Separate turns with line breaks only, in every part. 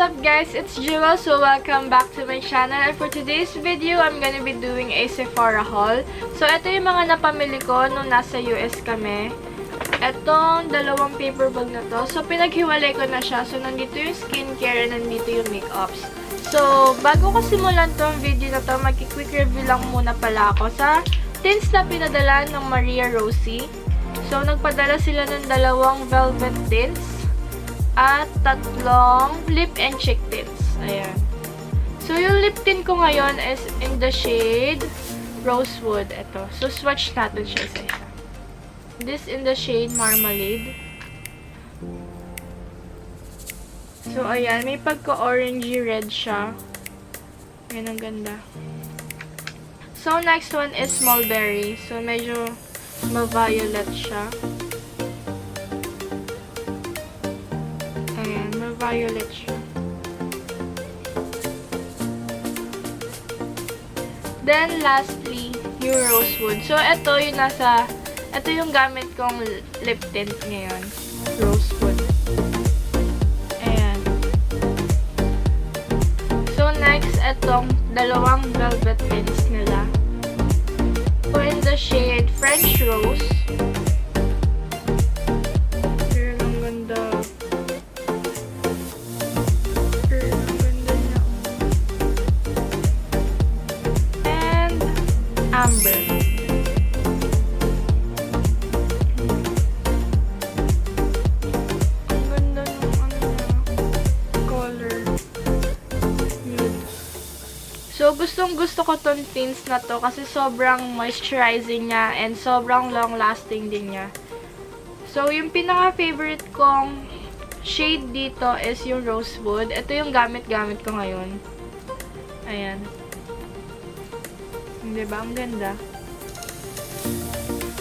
up guys? It's Jewel. So welcome back to my channel. And for today's video, I'm gonna be doing a Sephora haul. So ito yung mga napamili ko nung nasa US kami. Etong dalawang paper bag na to. So pinaghiwalay ko na siya. So nandito yung skincare and nandito yung makeups. So bago ko simulan tong video na to, magki-quick review lang muna pala ako sa tints na pinadala ng Maria Rosie. So nagpadala sila ng dalawang velvet tints at tatlong lip and cheek tints. Ayan. So, yung lip tint ko ngayon is in the shade Rosewood. Ito. So, swatch natin siya sa isa. This in the shade Marmalade. So, ayan. May pagka-orangey red siya. Ayan, ang ganda. So, next one is Mulberry. So, medyo ma-violet siya. Violet siya. Then, lastly, yung Rosewood. So, ito yung gamit kong lip tint ngayon. Rosewood. Ayan. So, next, itong dalawang velvet tints nila. So, in the shade French Rose. Amber. Ang ganda ng color. Nude. So, gustong-gusto ko tong tints na to kasi sobrang moisturizing niya and sobrang long-lasting din niya. So, yung pinaka-favorite kong shade dito is yung Rosewood. Ito yung gamit-gamit ko ngayon. Ayan. Diba? Ang ganda.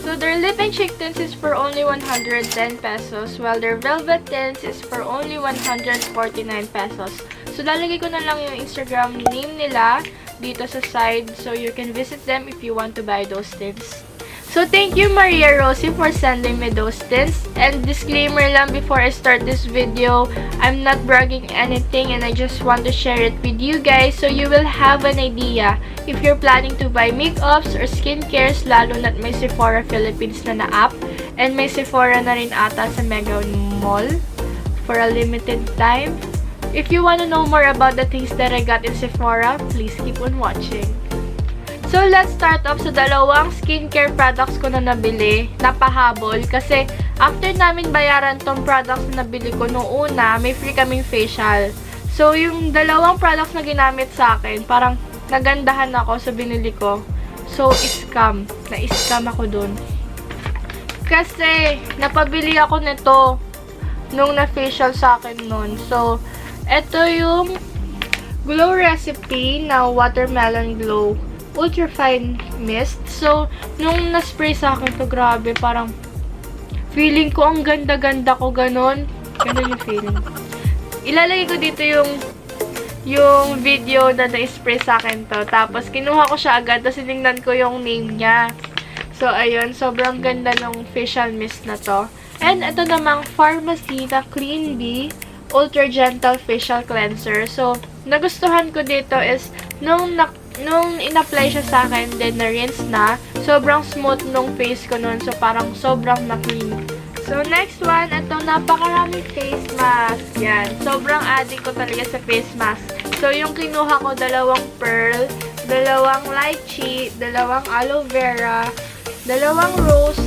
So, their lip and cheek tints is for only 110 pesos, while their velvet tints is for only 149 pesos. So, lalagay ko na lang yung Instagram name nila dito sa side, so you can visit them if you want to buy those tints. So, thank you Maria Rosie for sending me those tints. And disclaimer lang before I start this video, I'm not bragging anything and I just want to share it with you guys so you will have an idea if you're planning to buy makeups or skincares, lalo na't may Sephora Philippines na app and may Sephora na rin ata sa Mega Mall for a limited time. If you want to know more about the things that I got in Sephora, please keep on watching. So, let's start off sa dalawang skincare products ko na nabili, napahabol, kasi after namin bayaran tong products na nabili ko noong una, may free kaming facial. So, yung dalawang products na ginamit sa akin, parang nagandahan ako sa binili ko. So, scam. Na-scam ako dun. Kasi, napabili ako nito nung na-facial sa akin nun. So, eto yung Glow Recipe na Watermelon Glow Ultra Fine Mist. So, nung na-spray sa akin to, grabe, parang feeling ko ang ganda-ganda ko, ganon. Ganon yung feeling. Ilalagay ko dito yung video na na-spray sa akin to. Tapos, kinuha ko siya agad. Tapos, tinignan ko yung name niya. So, ayun. Sobrang ganda ng facial mist na to. And, ito namang Pharmacy na Clean Bee Ultra Gentle Facial Cleanser. So, nagustuhan ko dito is, nung in-apply siya sa akin, then na-rinse na, sobrang smooth nung face ko nun. So, parang sobrang na-clean. So, next one, itong napakaraming face mask. Yan. Sobrang addict ko talaga sa face mask. So, yung kinuha ko, dalawang pearl, dalawang lychee, dalawang aloe vera, dalawang rose,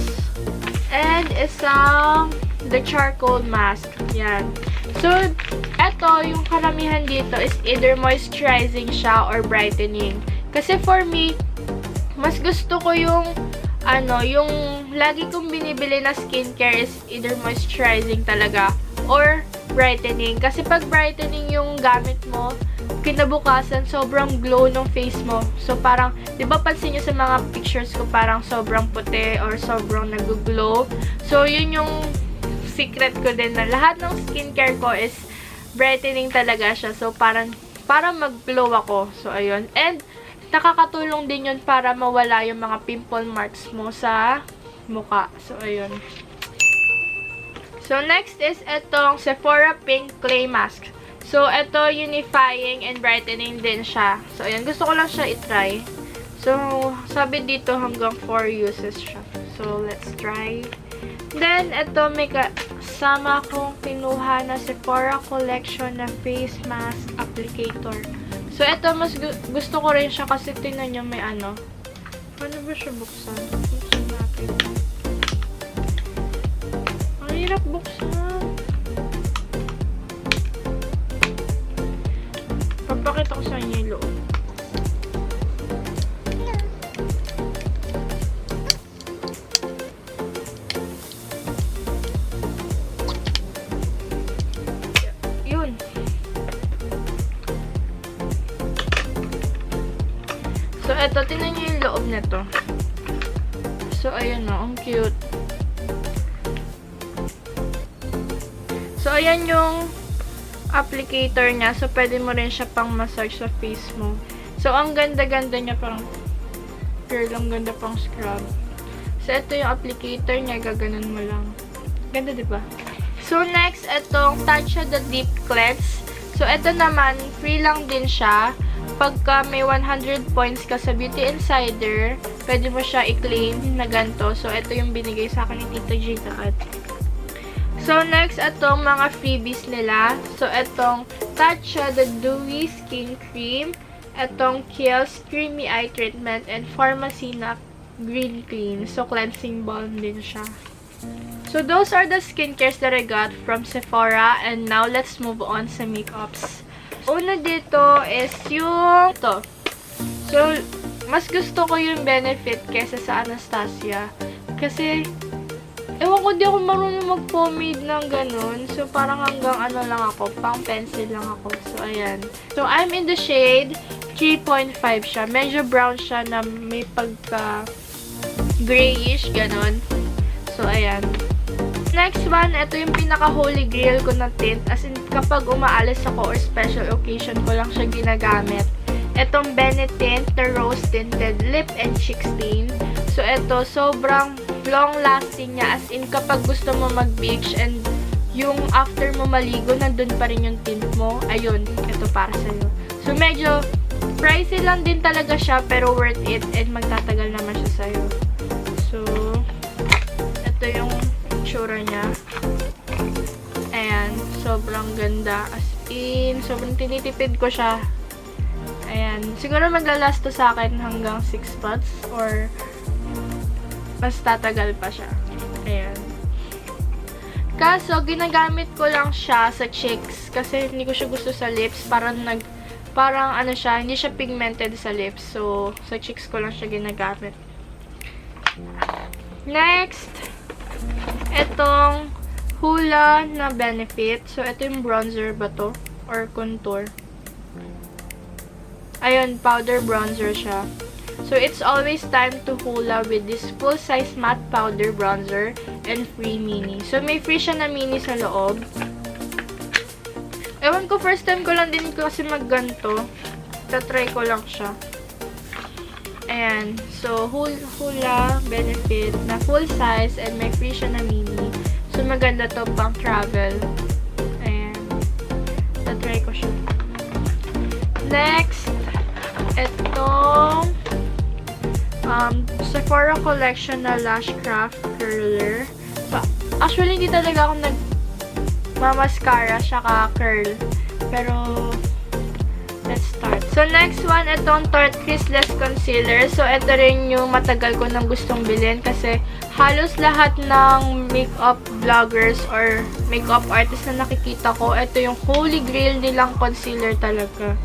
and isang the charcoal mask. Yan. So, eto, yung karamihan dito is either moisturizing siya or brightening. Kasi for me, mas gusto ko yung yung lagi kong binibili na skincare is either moisturizing talaga or brightening. Kasi pag brightening yung gamit mo, kinabukasan, sobrang glow ng face mo. So, parang, di ba pansin nyo sa mga pictures ko, parang sobrang puti or sobrang nag-glow. So, yun yung secret ko din na lahat ng skincare ko is brightening talaga siya. So, para mag-glow ako. So, ayun. And, nakakatulong din yun para mawala yung mga pimple marks mo sa mukha. So, ayun. So, next is itong Sephora Pink Clay Mask. So, ito, unifying and brightening din siya. So, ayan. Gusto ko lang siya itry. So, sabi dito hanggang 4 uses siya. So, let's try. Then, ito, may kasama kong kinuha na Sephora collection na face mask applicator. So, ito, mas gusto ko rin siya kasi tingnan nyo may ano. Paano ba siya buksan? Buksan natin. Ang hirap buksan. Papakita ko sa inyo yung loob. Yun. So, eto, tingnan nyo yung loob nito. So, ayan o, ang cute. So, ayan yung applicator niya. So, pwede mo rin siya pang massage sa face mo. So, ang ganda-ganda niya, parang girl, ang ganda pang scrub. So, ito yung applicator niya, gaganon mo lang. Ganda, diba? So, next, itong Tatcha the Deep Cleanse. So, ito naman, free lang din siya. Pagka may 100 points ka sa Beauty Insider, pwede mo siya i-claim na ganito. So, ito yung binigay sa akin ni Tita Gina. So, next, itong mga freebies nila. So, itong Tatcha the Dewy Skin Cream, itong Kiehl's Creamy Eye Treatment, and Mesina Green Clean. So, cleansing balm din siya. So, those are the skincares that I got from Sephora. And now, let's move on sa makeups. Una dito is yung ito. So, mas gusto ko yung Benefit kesa sa Anastasia. Kasi, ewan ko, di ako marunong mag-pomade ng ganun. So, parang hanggang ano lang ako, pang pencil lang ako. So, ayan. So, I'm in the shade 3.5 siya. Medyo brown siya na may pagka grayish, ganun. So, ayan. Next one, ito yung pinaka-holy grail ko na tint. As in, kapag umaalis ako or special occasion ko lang siya ginagamit. Itong Benetint, the Rose Tinted Lip and Cheek Stain. So, ito, sobrang long-lasting niya. As in, kapag gusto mo mag-beach and yung after mo maligo, nandun pa rin yung tint mo. Ayun, ito para sa'yo. So, medyo pricey lang din talaga siya, pero worth it and magtatagal naman siya sa'yo. So, ito yung itsura niya. Ayan, sobrang ganda. As in, sobrang tinitipid ko siya. Ayan, siguro maglalast to sa akin hanggang 6 months or mas tatagal pa siya. Ayan. Kaso, ginagamit ko lang siya sa cheeks kasi hindi ko siya gusto sa lips. Parang ano siya, hindi siya pigmented sa lips. So, sa cheeks ko lang siya ginagamit. Next, etong Hula na Benefit. So, ito yung bronzer ba to? Or contour? Ayun, powder bronzer siya. So, it's always time to hula with this full-size matte powder bronzer and free mini. So, may free siya na mini sa loob. Ewan ko, first time ko lang din kasi magganto. Tatry ko lang siya. Ayan. So, Hula Benefit na full size and may free siya na mini. So, maganda to pang travel. Ayan. Tatry ko siya. Next, itong Sephora collection na Lash Craft Curler. So, actually, hindi talaga ako nag-mascara saka curl. Pero, let's start. So, next one, itong Tarte Creaseless Concealer. So, ito rin yung matagal ko nang gustong bilhin kasi halos lahat ng makeup vloggers or makeup artist na nakikita ko, ito yung holy grail nilang concealer talaga.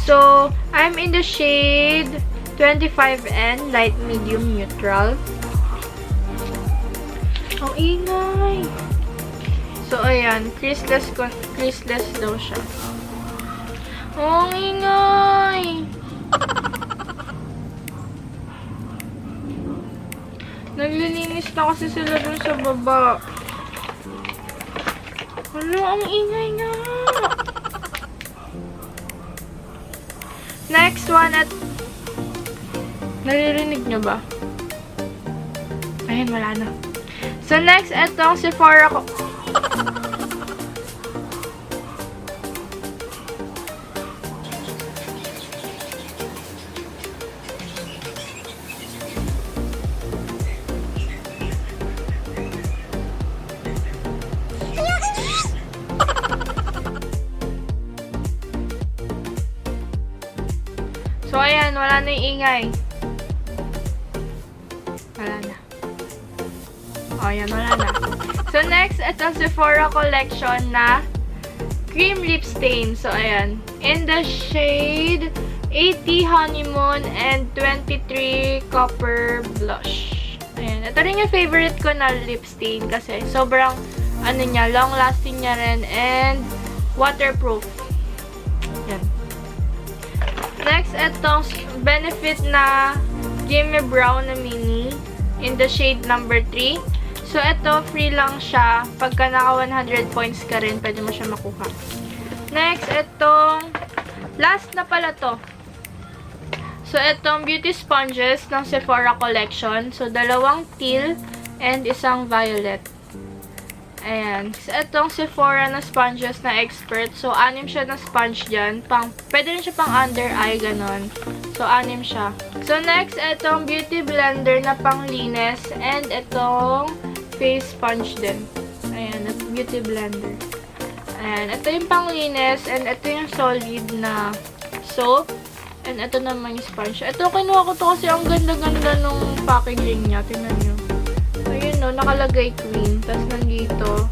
So, I'm in the shade 25N Light Medium Neutral. Ang ingay! So, ayan. Creaseless daw siya. Ang ingay! Naglilinis na kasi sila dun sa baba. Ano, ang ingay nga! Next one at... Naririnig nyo ba? Ayun, wala na. So, next, etong Sephora ko. wala na yung ingay. Wala na. O, yan, wala na. So, next, itong Sephora collection na cream lip stain. So, ayan. In the shade 80 Honeymoon and 23 Copper Blush. Ayan. Ito rin yung favorite ko na lip stain kasi sobrang, ano niya, long-lasting niya rin and waterproof. Yan. Next, itong Benefit na Gimme Brown na mini in the shade number 3. So, ito, free lang siya. Pagka naka 100 points ka rin, pwede mo siya makuha. Next, itong last na pala to. So, itong beauty sponges ng Sephora collection. So, dalawang teal and isang violet. Ayan. So, itong Sephora na sponges na expert. So, 6 siya na sponge dyan. Pwede rin siya pang under eye, ganon. So, 6 siya. So, next, itong beauty blender na panglinis. And itong face sponge din. Ayan, beauty blender. Ayan, ito yung panglinis. And ito yung solid na soap. And ito naman yung sponge. Ito, kinuha ko to kasi ang ganda-ganda nung packaging niya. Tingnan nyo. Ayun, no, nakalagay clean. Tapos nandito,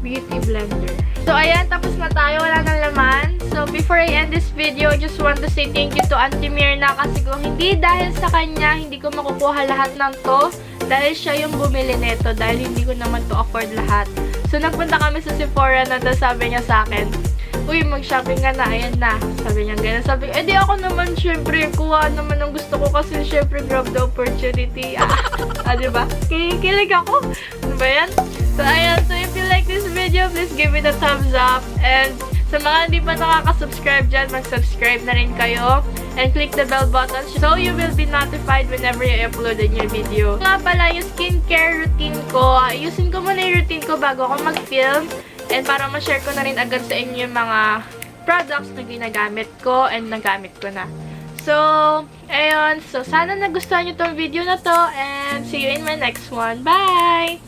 beauty blender. So, ayan, tapos na tayo. Wala nang laman. So, before I end this video, I just want to say thank you to Auntie Mirna kasi kung hindi dahil sa kanya, hindi ko makukuha lahat ng to. Dahil siya yung bumili nito. Dahil hindi ko naman to afford lahat. So, nagpunta kami sa Sephora na sabi niya sa akin, uy, mag-shopping ka na, ayan na. Sabi niya gano'n. Sabi ko, di ako naman, syempre, kuha naman ang gusto ko kasi syempre, grab the opportunity. Diba? Kilig ako. Ano ba yan? So, ayan. So, if you like this video, please give it a thumbs up. And sa mga hindi pa nakaka-subscribe dyan, mag-subscribe na rin kayo. And click the bell button so you will be notified whenever I upload a new video. Nga pala, yung skincare routine ko, ayusin ko muna yung routine ko bago ako mag-film. And para ma-share ko na rin agad sa inyo yung mga products na ginagamit ko and nagamit ko na. So, ayun. So, sana nagustuhan nyo tong video na to and see you in my next one. Bye!